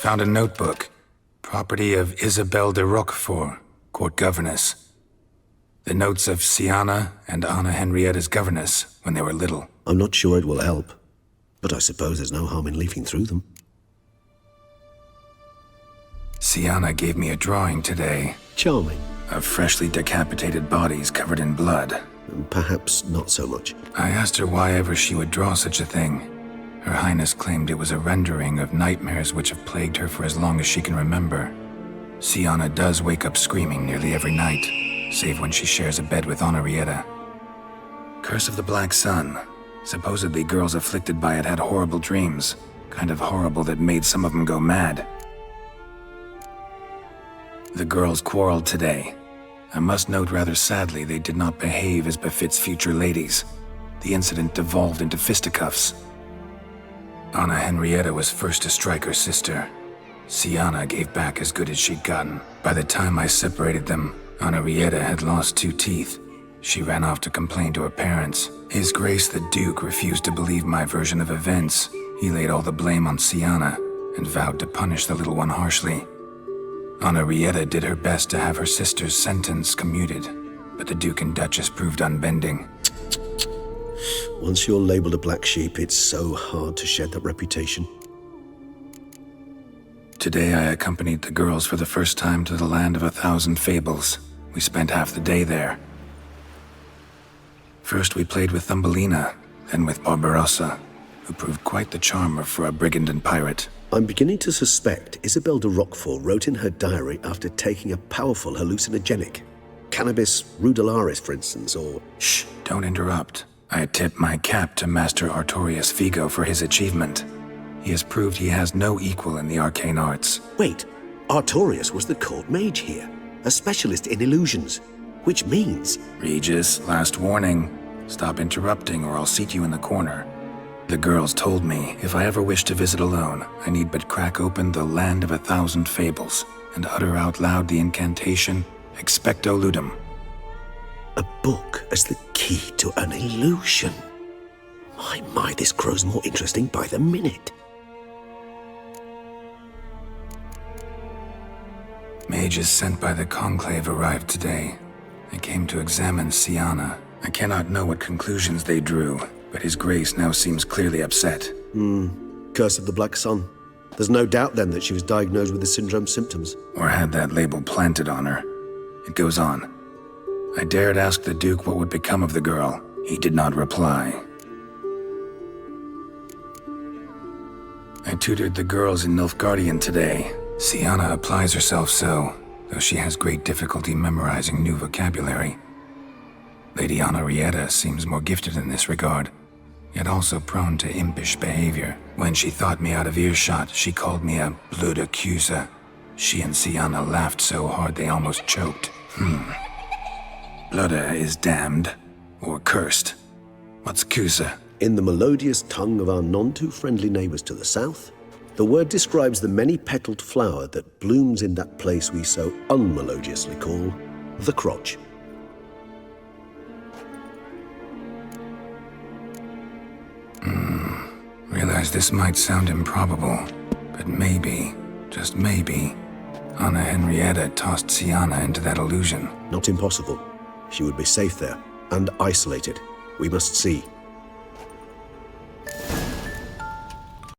Found a notebook. Property of Isabelle de Roquefort, court governess. The notes of Syanna and Anna Henrietta's governess when they were little. I'm not sure it will help, but I suppose there's no harm in leafing through them. Syanna gave me a drawing today. Charming. Of freshly decapitated bodies covered in blood. Perhaps not so much. I asked her why ever she would draw such a thing. Her Highness claimed it was a rendering of nightmares which have plagued her for as long as she can remember. Syanna does wake up screaming nearly every night, save when she shares a bed with Henrietta. Curse of the Black Sun. Supposedly girls afflicted by it had horrible dreams. Kind of horrible that made some of them go mad. The girls quarreled today. I must note rather sadly they did not behave as befits future ladies. The incident devolved into fisticuffs. Anna Henrietta was first to strike her sister. Syanna gave back as good as she'd gotten. By the time I separated them, Henrietta had lost 2 teeth. She ran off to complain to her parents. His Grace the Duke refused to believe my version of events. He laid all the blame on Syanna and vowed to punish the little one harshly. Henrietta did her best to have her sister's sentence commuted, but the Duke and Duchess proved unbending. Once you're labeled a black sheep, it's so hard to shed that reputation. Today I accompanied the girls for the first time to the land of 1,000 fables. We spent half the day there. First we played with Thumbelina, then with Barbarossa, who proved quite the charmer for a brigand and pirate. I'm beginning to suspect Isabelle de Roquefort wrote in her diary after taking a powerful hallucinogenic. Cannabis rudelaris, for instance, or... Shh, don't interrupt. I tip my cap to Master Artorius Figo for his achievement. He has proved he has no equal in the arcane arts. Wait, Artorius was the court mage here, a specialist in illusions, which means... Regis, last warning. Stop interrupting or I'll seat you in the corner. The girls told me if I ever wish to visit alone, I need but crack open the land of 1,000 fables and utter out loud the incantation, Expecto Ludum. A book as the key to an illusion. My, this grows more interesting by the minute. Mages sent by the Conclave arrived today. They came to examine Syanna. I cannot know what conclusions they drew, but His Grace now seems clearly upset. Curse of the Black Sun. There's no doubt then that she was diagnosed with the syndrome symptoms. Or had that label planted on her. It goes on. I dared ask the Duke what would become of the girl. He did not reply. I tutored the girls in Nilfgaardian today. Syanna applies herself so, though she has great difficulty memorizing new vocabulary. Lady Henrietta seems more gifted in this regard, yet also prone to impish behavior. When she thought me out of earshot, she called me a blood accuser. She and Syanna laughed so hard they almost choked. Blooda is damned, or cursed. What's Cusa? In the melodious tongue of our none-too-friendly neighbors to the south, the word describes the many-petaled flower that blooms in that place we so unmelodiously call the crotch. Realize this might sound improbable, but maybe, just maybe, Anna Henrietta tossed Syanna into that illusion. Not impossible. She would be safe there, and isolated. We must see.